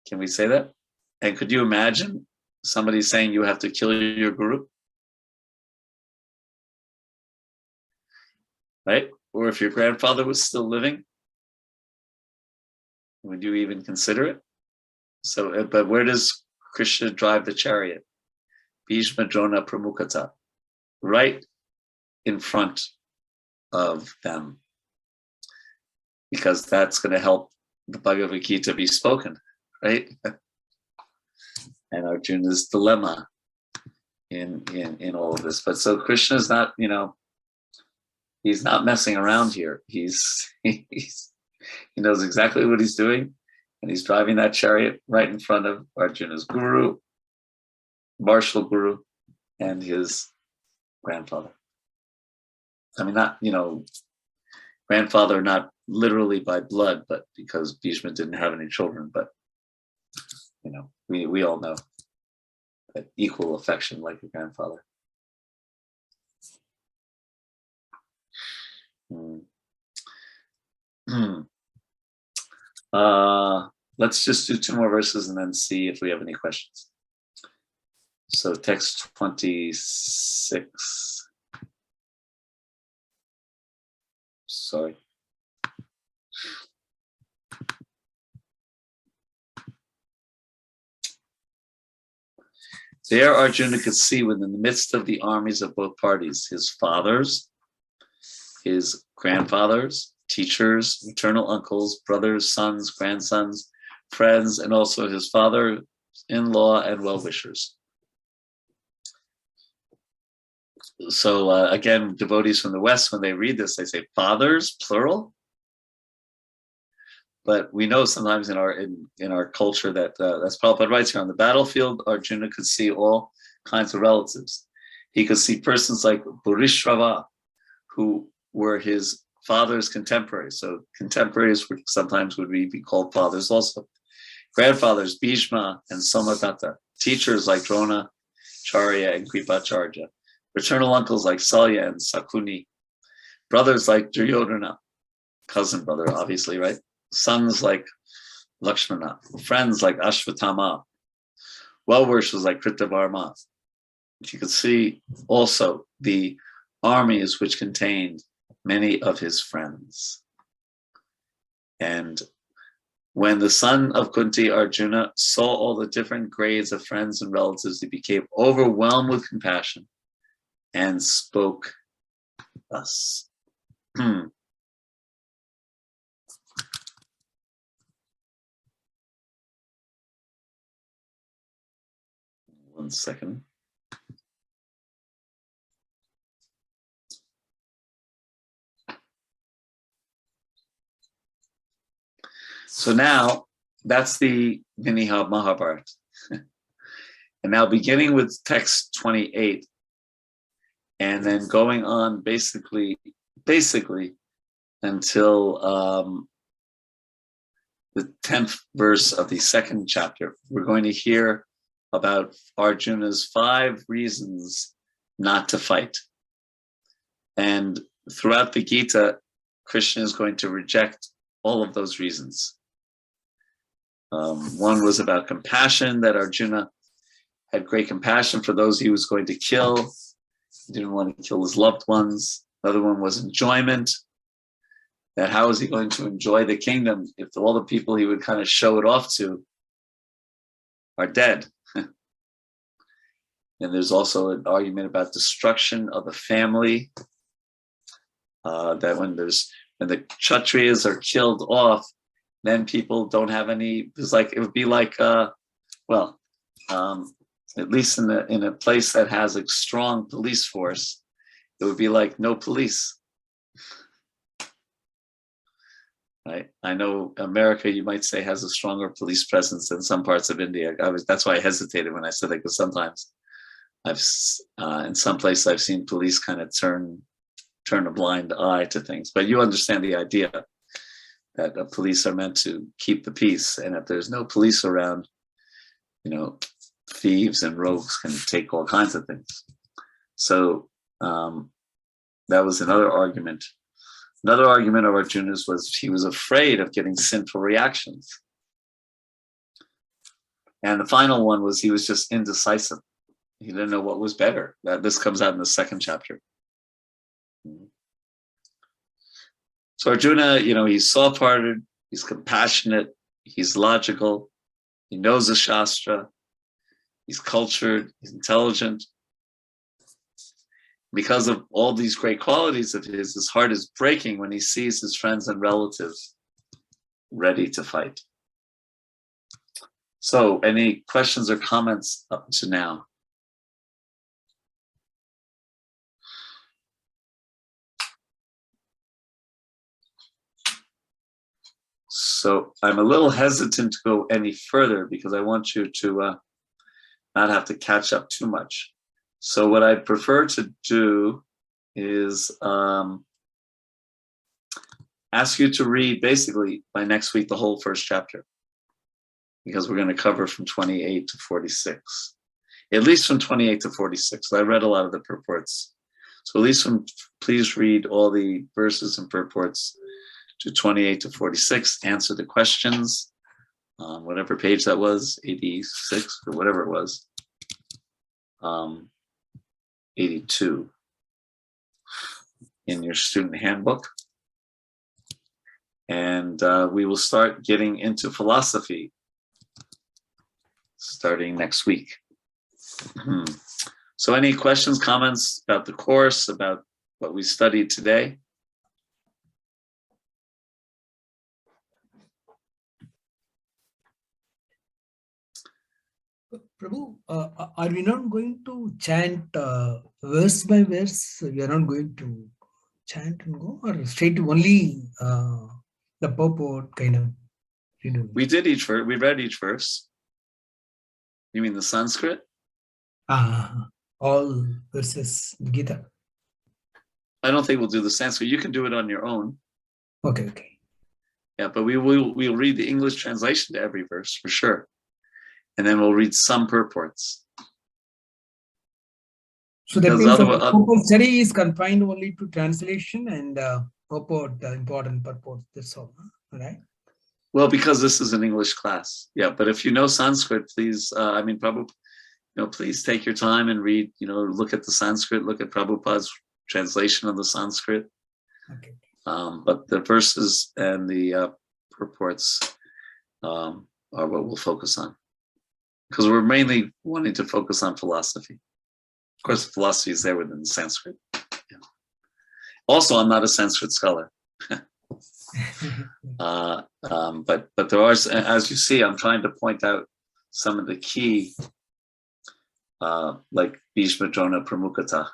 Can we say that? And could you imagine somebody saying you have to kill your guru? Right? Or if your grandfather was still living, would you even consider it? So, but where does Krishna drive the chariot? Bhishma Drona Pramukhata, right in front of them, because that's going to help the Bhagavad Gita be spoken, right? And Arjuna's dilemma in all of this. But so Krishna's not, he's not messing around here. He knows exactly what he's doing, and he's driving that chariot right in front of Arjuna's guru, martial guru, and his grandfather. I mean, not, grandfather, not literally by blood, but because Bhishma didn't have any children, but, we all know that equal affection like a grandfather. Let's just do 2 more verses and then see if we have any questions. So text 26. Sorry. There Arjuna could see within the midst of the armies of both parties, his fathers, his grandfathers, teachers, maternal uncles, brothers, sons, grandsons, friends, and also his father-in-law and well-wishers. So again, devotees from the West, when they read this, they say fathers, plural. But we know sometimes in our culture that, as Prabhupada writes here, on the battlefield, Arjuna could see all kinds of relatives. He could see persons like Burishrava, who were his father's contemporaries. So contemporaries sometimes would be called fathers also. Grandfathers, Bhishma and Somadatta. Teachers like Drona, Charya, and Kripacharya. Paternal uncles like Salya and Sakuni. Brothers like Duryodhana, cousin brother, obviously, right? Sons like Lakshmana. Friends like Ashvatthama. Well-wishers like Kritavarma. You could see also the armies which contained many of his friends. And when the son of Kunti, Arjuna, saw all the different grades of friends and relatives, he became overwhelmed with compassion and spoke thus. 1 second. So now that's the mini Mahabharata. And now beginning with text 28 and then going on basically until the 10th verse of the 2nd chapter, we're going to hear about Arjuna's 5 reasons not to fight. And throughout the Gita, Krishna is going to reject all of those reasons. One was about compassion, that Arjuna had great compassion for those he was going to kill. He didn't want to kill his loved ones. Another one was enjoyment, that how is he going to enjoy the kingdom if all the people he would kind of show it off to are dead? And there's also an argument about destruction of the family, that when the Kshatriyas are killed off, then people don't have any, it would be like, at least in a place that has a strong police force, it would be like no police. Right? I know America, you might say, has a stronger police presence than some parts of India. That's why I hesitated when I said that, because sometimes in some places I've seen police kind of turn a blind eye to things. But you understand the idea that police are meant to keep the peace, and if there's no police around, thieves and rogues can take all kinds of things. So That was another argument. Another argument of Arjuna's was he was afraid of getting sinful reactions. And the final one was he was just indecisive. He didn't know what was better. This comes out in the second chapter. So Arjuna, he's soft-hearted, he's compassionate, he's logical, he knows the Shastra, he's cultured, he's intelligent. Because of all these great qualities of his heart is breaking when he sees his friends and relatives ready to fight. So, any questions or comments up to now? So, I'm a little hesitant to go any further because I want you to not have to catch up too much. So what I prefer to do is ask you to read basically by next week the whole first chapter, because we're going to cover from 28 to 46, at least from 28 to 46. I read a lot of the purports. So at least please read all the verses and purports to 28 to 46, answer the questions, whatever page that was, 86 or whatever it was. 82 in your student handbook. And we will start getting into philosophy starting next week. So any questions, comments about the course, about what we studied today? Prabhu, are we not going to chant verse by verse? We are not going to chant and go, or straight only the purport kind of? We did each verse. We read each verse. You mean the Sanskrit? All verses, Gita. I don't think we'll do the Sanskrit. You can do it on your own. Okay. Yeah, but we'll read the English translation to every verse for sure. And then we'll read some purports. So that means the purport study is confined only to translation and purport, the important purport, that's all, right? Well, because this is an English class. Yeah, but if you know Sanskrit, please, Prabhupada, please take your time and read, look at the Sanskrit, look at Prabhupada's translation of the Sanskrit. Okay. But the verses and the purports are what we'll focus on. Because we're mainly wanting to focus on philosophy. Of course, philosophy is there within the Sanskrit. Yeah. Also, I'm not a Sanskrit scholar. But there are, as you see, I'm trying to point out some of the key, like Bhishma Drona Pramukata,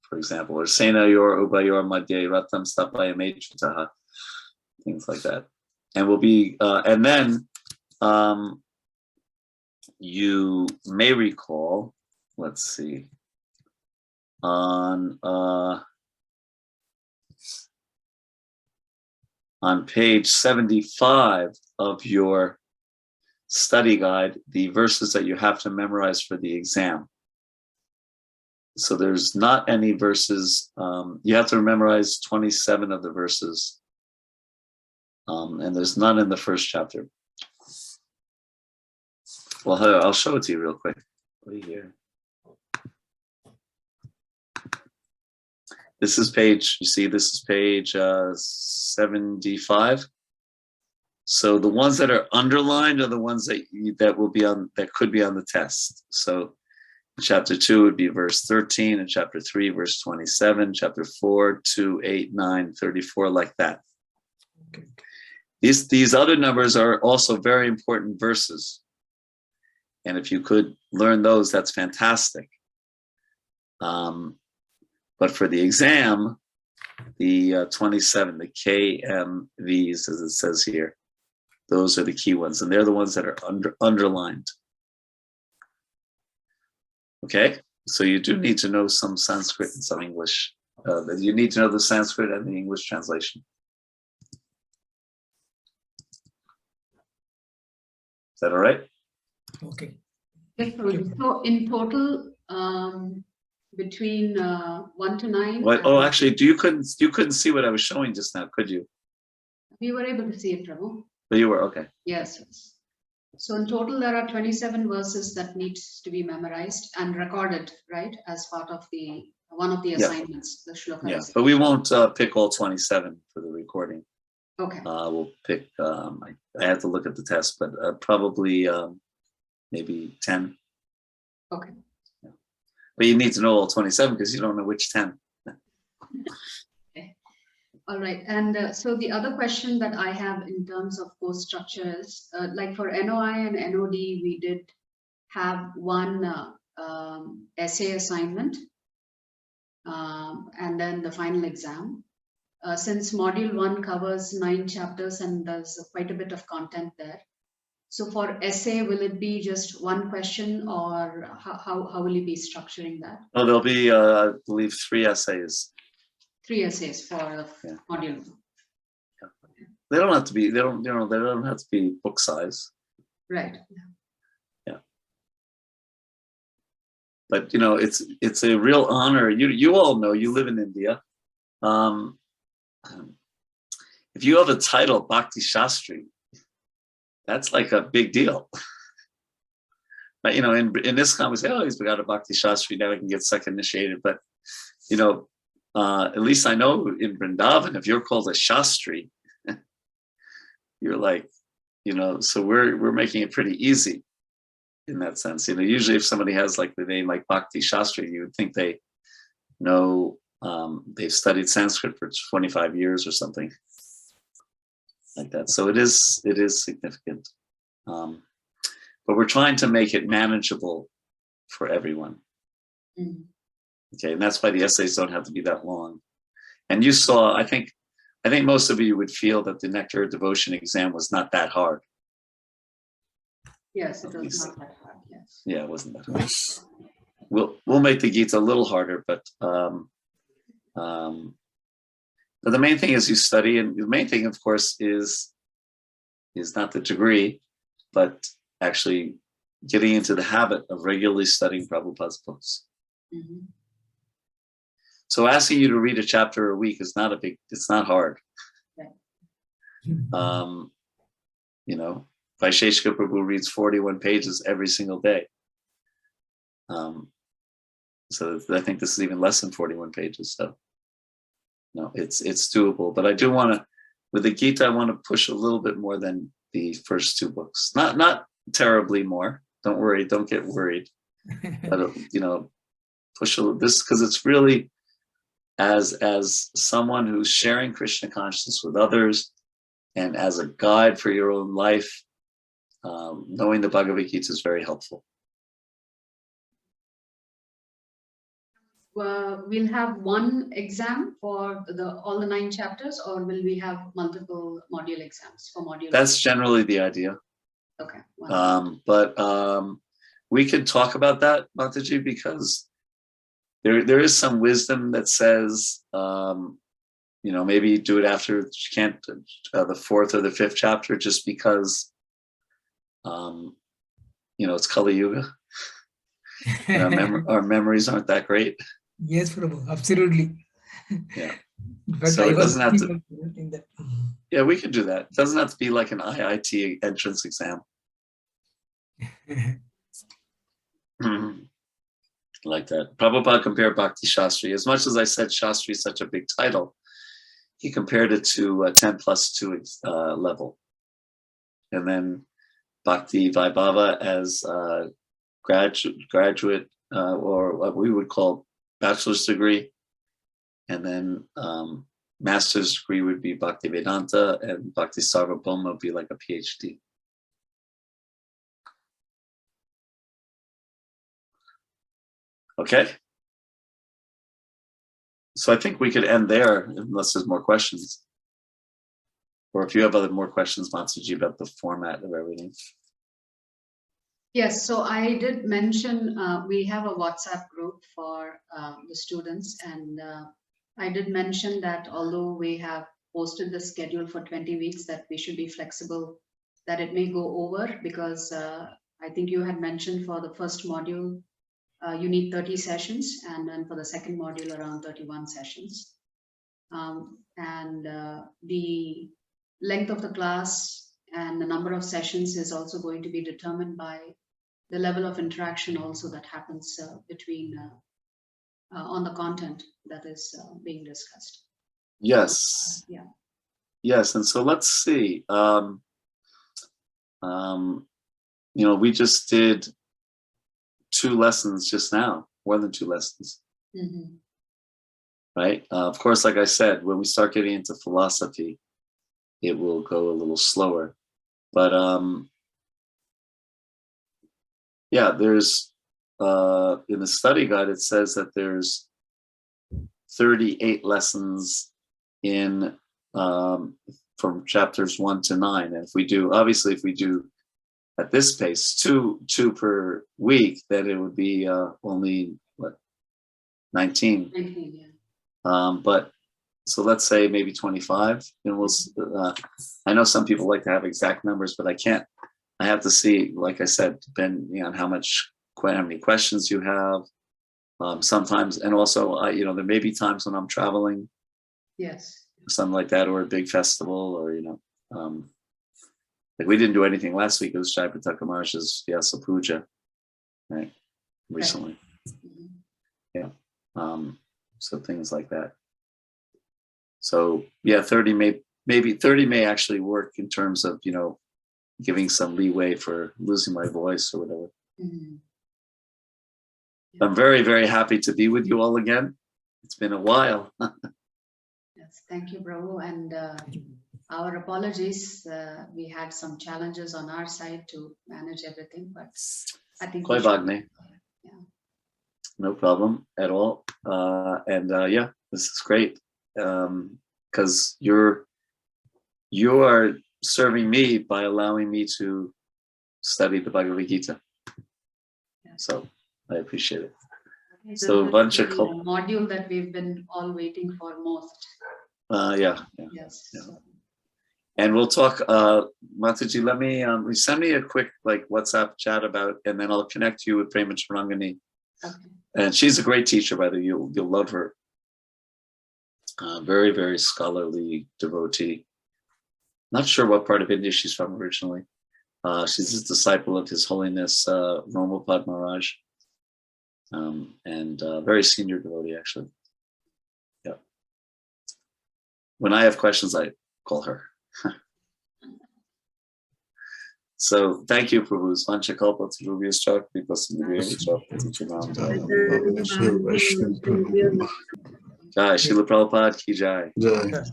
for example, or Senayor Ubayor Madhye Ratam Stapaya Mechutaha, things like that. And we'll be, and then, you may recall, let's see, on page 75 of your study guide, the verses that you have to memorize for the exam. So there's not any verses, you have to memorize 27 of the verses, and there's none in the first chapter. Well, I'll show it to you real quick. Right here. This is page, you see, this is page 75. So the ones that are underlined are the ones that will be on, that could be on the test. So chapter 2 would be verse 13, and chapter 3, verse 27, chapter 4, 2, 8, 9, 34, like that. Okay. These other numbers are also very important verses. And if you could learn those, that's fantastic. But for the exam, the 27, the KMVs, as it says here, those are the key ones. And they're the ones that are underlined. Okay? So you do need to know some Sanskrit and some English. You need to know the Sanskrit and the English translation. Is that all right? Okay. Yes, so in total, between 1 to 9. What? Oh, actually, you couldn't see what I was showing just now, could you? We were able to see it, Prabhu. But you were okay. Yes, yes. So in total, there are 27 verses that needs to be memorized and recorded, right, as part of the one of the assignments, the shloka. Yeah, but we won't pick all 27 for the recording. Okay. We'll pick. I have to look at the test, but probably maybe 10. Okay. Yeah. But you need to know all 27 because you don't know which 10. Okay. All right. And so the other question that I have in terms of course structure is, like for NOI and NOD, we did have one essay assignment and then the final exam. Since module 1 covers 9 chapters and there's quite a bit of content there. So for essay, will it be just one question, or how will you be structuring that? Oh, there'll be, I believe, 3 essays. 3 essays for module 1. They don't have to be. They don't have to be book size. Right. Yeah. But it's a real honor. You all know, you live in India. If you have a title, Bhakti Shastri, that's like a big deal. But in ISKCON we say, oh, he's got a Bhakti Shastri, now he can get second initiated. But at least I know in Vrindavan, if you're called a Shastri, you're like, so we're making it pretty easy in that sense. Usually if somebody has like the name like Bhakti Shastri, you would think they know, they've studied Sanskrit for 25 years or something like that. So it is significant. But we're trying to make it manageable for everyone. Mm. Okay, and that's why the essays don't have to be that long. And you saw, I think most of you would feel that the Nectar of Devotion exam was not that hard. Yes, it was not that hard. Yes. Yeah, it wasn't that hard. We'll make the Gita a little harder, but the main thing is you study, and the main thing, of course, is not the degree, but actually getting into the habit of regularly studying Prabhupada's books. Mm-hmm. So asking you to read a chapter a week is it's not hard. Right. Vaisheshika Prabhu reads 41 pages every single day. So I think this is even less than 41 pages. So no, it's doable. But I do want to, with the Gita, I want to push a little bit more than the first 2 books. Not terribly more. Don't worry. Don't get worried. But push a little. This because it's really as someone who's sharing Krishna consciousness with others, and as a guide for your own life, knowing the Bhagavad Gita is very helpful. We'll have one exam for all the 9 chapters, or will we have multiple module exams for module? That's generally the idea. Okay. But we could talk about that, Mataji, because there is some wisdom that says, maybe do it after you can't the 4th or the 5th chapter, just because, it's Kali Yuga. Our memories aren't that great. Yes, Prabhu, absolutely. Yeah. But So it doesn't have to. That. Yeah, we could do that. It doesn't have to be like an IIT entrance exam. Like that. Prabhupada compared Bhakti Shastri. As much as I said Shastri is such a big title, he compared it to a 10+2 level. And then Bhakti Vaibhava as graduate or what we would call bachelor's degree. And then master's degree would be Bhakti Vedanta, and Bhakti Sarvabhauma would be like a PhD. Okay. So I think we could end there unless there's more questions. Or if you have more questions, Matsuji, about the format of everything. Yes, so I did mention we have a WhatsApp group for the students, and I did mention that although we have posted the schedule for 20 weeks, that we should be flexible, that it may go over, because I think you had mentioned for the first module, you need 30 sessions, and then for the second module, around 31 sessions. The length of the class and the number of sessions is also going to be determined by the level of interaction also that happens between on the content that is being discussed. Yes. Yeah. Yes, and so let's see. You know, we just did 2 lessons just now, more than 2 lessons, Mm-hmm. right? Of course, like I said, when we start getting into philosophy, it will go a little slower. But yeah, there's in the study guide, it says that there's 38 lessons in from chapters 1 to 9. And if we do, obviously, if we do at this pace, two per week, then it would be only what, 19. 19, yeah. But so let's say maybe 25, and we'll. I know some people like to have exact numbers, but I can't. I have to see, like I said, depending on how many questions you have. Sometimes, and also, you know, there may be times when I'm traveling, Yes. something like that, or a big festival, or you know, like we didn't do anything last week. It was Jaipataka Maharaj's Vyasa Puja, right? Recently, Mhm. yeah. So things like that. So yeah, 30 maybe 30 may actually work in terms of, you know, giving some leeway for losing my voice or whatever. Mhm. I'm very, very happy to be with you all again. It's been a while. Yes, thank you, Prabhu. And our apologies. We had some challenges on our side to manage everything, but I think we Koi should- Bhagni. Yeah. No problem at all. Yeah, this is great. Because you are serving me by allowing me to study the Bhagavad Gita. Yeah. So I appreciate it. This So is Vancha the Kalp- module that we've been all waiting for most. Yeah. Yes. Yeah. So, And we'll talk, Mataji, let me, send me a quick like WhatsApp chat about, and then I'll connect you with Prema Charangani. okay. And she's a great teacher, by the way, you'll love her. Very, very scholarly devotee. Not sure what part of India she's from originally. She's a disciple of His Holiness Romapad Maharaj. And very senior devotee, actually. Yeah. When I have questions, I call her. So thank you, Prabhu. Vancha kalpa tarubhyascha kripa sindhubhyascha patitanam pavanam. Jai Srila Prabhupada ki jai. Jai. But-